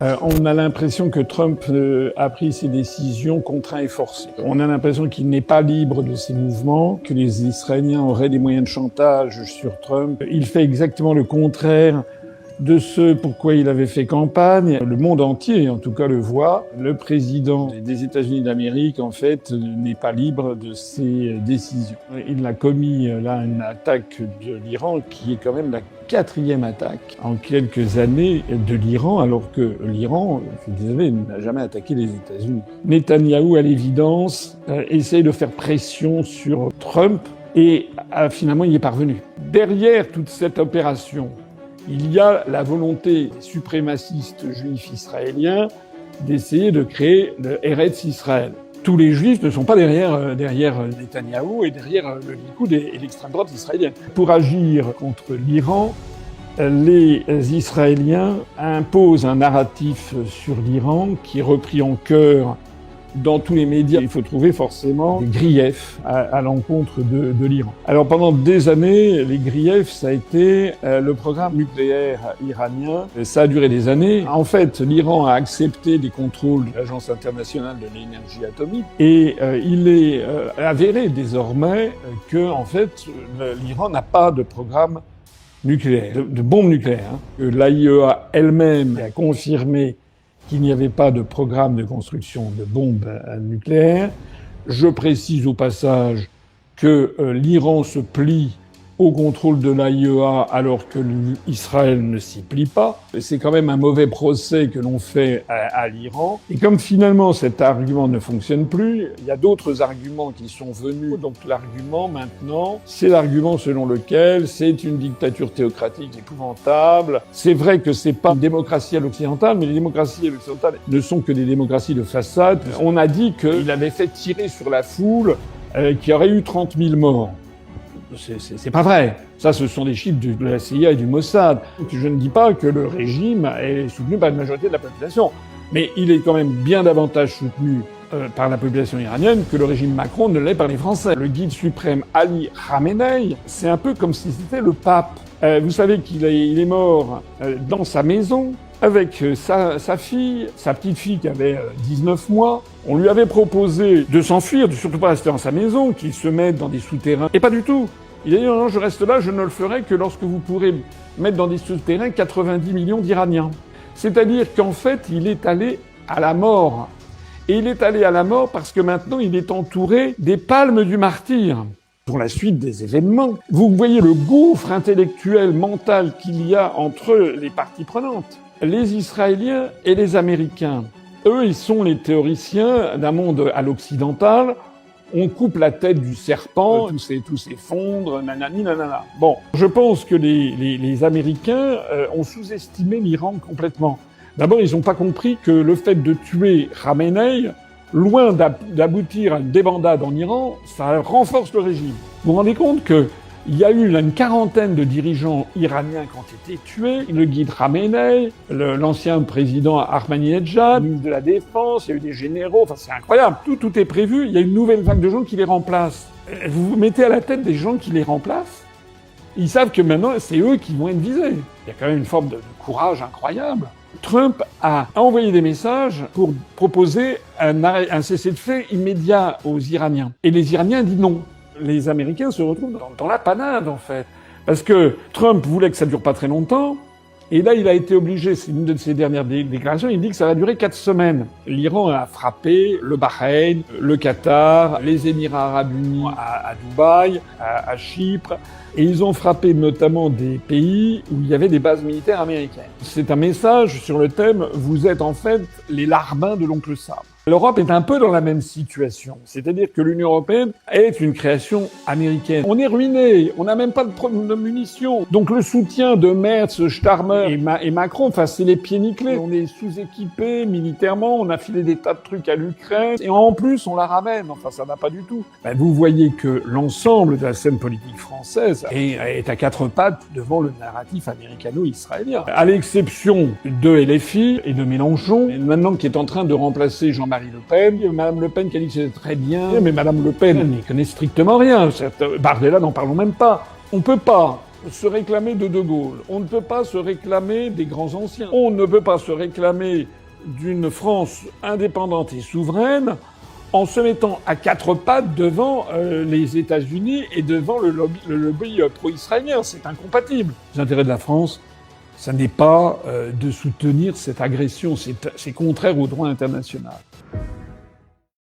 On a l'impression que Trump a pris ses décisions contraintes et forcées. On a l'impression qu'il n'est pas libre de ses mouvements, que les Israéliens auraient des moyens de chantage sur Trump. Il fait exactement le contraire de ce pourquoi il avait fait campagne. Le monde entier, en tout cas, le voit. Le président des États-Unis d'Amérique, en fait, n'est pas libre de ses décisions. Il a commis là une attaque de l'Iran qui est quand même la 4e attaque en quelques années de l'Iran, alors que l'Iran, je suis désolé, n'a jamais attaqué les États-Unis. Netanyahou, à l'évidence, essaye de faire pression sur Trump et finalement il y est parvenu. Derrière toute cette opération, il y a la volonté des suprémacistes juifs israéliens d'essayer de créer le Eretz Israël. Tous les juifs ne sont pas derrière Netanyahou et derrière le Likoud et l'extrême droite israélienne. Pour agir contre l'Iran, les Israéliens imposent un narratif sur l'Iran qui est repris en chœur dans tous les médias. Il faut trouver forcément des griefs à l'encontre de l'Iran. Alors pendant des années, les griefs, ça a été le programme nucléaire iranien. Ça a duré des années. En fait, l'Iran a accepté les contrôles de l'Agence internationale de l'énergie atomique et il est avéré désormais que, en fait, l'Iran n'a pas de programme nucléaire, de bombe nucléaire. Que l'AIEA elle-même a confirmé qu'il n'y avait pas de programme de construction de bombes nucléaires. Je précise au passage que l'Iran se plie au contrôle de l'AIEA alors que Israël ne s'y plie pas. C'est quand même un mauvais procès que l'on fait à l'Iran. Et comme finalement cet argument ne fonctionne plus, il y a d'autres arguments qui sont venus. Donc l'argument maintenant, c'est l'argument selon lequel c'est une dictature théocratique épouvantable. C'est vrai que c'est pas une démocratie à l'occidentale, mais les démocraties à l'occidentale ne sont que des démocraties de façade. On a dit qu'il avait fait tirer sur la foule, qu'il y aurait eu 30 000 morts. C'est pas vrai. Ça, ce sont des chiffres de la CIA et du Mossad. Je ne dis pas que le régime est soutenu par une majorité de la population, mais il est quand même bien davantage soutenu par la population iranienne que le régime Macron ne l'est par les Français. Le guide suprême Ali Khamenei, c'est un peu comme si c'était le pape. Vous savez qu'il est mort dans sa maison, avec sa fille, sa petite fille qui avait 19 mois. On lui avait proposé de s'enfuir, de surtout pas rester dans sa maison, qu'il se mette dans des souterrains. Et pas du tout. Il a dit non, je reste là, je ne le ferai que lorsque vous pourrez mettre dans des souterrains 90 millions d'Iraniens. C'est-à-dire qu'en fait, il est allé à la mort. Et il est allé à la mort parce que maintenant, il est entouré des palmes du martyr. Pour la suite des événements, vous voyez le gouffre intellectuel, mental qu'il y a entre les parties prenantes. Les Israéliens et les Américains, eux, ils sont les théoriciens d'un monde à l'occidental. On coupe la tête du serpent, tout s'effondre, nanani, nanana. Bon, je pense que les Américains ont sous-estimé l'Iran complètement. D'abord, ils n'ont pas compris que le fait de tuer Khamenei, loin d'aboutir à une débandade en Iran, ça renforce le régime. Vous vous rendez compte que il y a eu une quarantaine de dirigeants iraniens qui ont été tués. Le guide Khamenei, l'ancien président Ahmadinejad, le ministre de la Défense, il y a eu des généraux, enfin c'est incroyable. Tout est prévu, il y a une nouvelle vague de gens qui les remplacent. Vous vous mettez à la tête des gens qui les remplacent, ils savent que maintenant c'est eux qui vont être visés. Il y a quand même une forme de courage incroyable. Trump a envoyé des messages pour proposer un cessez-le-feu immédiat aux Iraniens. Et les Iraniens disent non. Les Américains se retrouvent dans la panade, en fait. Parce que Trump voulait que ça dure pas très longtemps, et là, il a été obligé, c'est une de ses dernières déclarations, il dit que ça va durer 4 semaines. L'Iran a frappé le Bahreïn, le Qatar, les Émirats Arabes Unis à Dubaï, à Chypre, et ils ont frappé notamment des pays où il y avait des bases militaires américaines. C'est un message sur le thème « Vous êtes en fait les larbins de l'oncle Sam ». L'Europe est un peu dans la même situation. C'est-à-dire que l'Union européenne est une création américaine. On est ruiné, on n'a même pas de munitions. Donc le soutien de Merz, Starmer et Macron, enfin c'est les pieds nickelés. On est sous-équipé militairement, on a filé des tas de trucs à l'Ukraine, et en plus on la ramène. Enfin ça va pas du tout. Vous voyez que l'ensemble de la scène politique française est à 4 pattes devant le narratif américano-israélien. À l'exception de LFI et de Mélenchon, maintenant qui est en train de remplacer Jean-Marie Le Pen. Madame Le Pen qui a dit que c'était très bien, mais Madame Le Pen n'y connaît strictement rien. Bardella, n'en parlons même pas. On peut pas se réclamer de De Gaulle. On ne peut pas se réclamer des grands anciens. On ne peut pas se réclamer d'une France indépendante et souveraine en se mettant à quatre pattes devant les États-Unis et devant le lobby pro-israélien. C'est incompatible. Les intérêts de la France, ça n'est pas de soutenir cette agression. C'est contraire au droit international.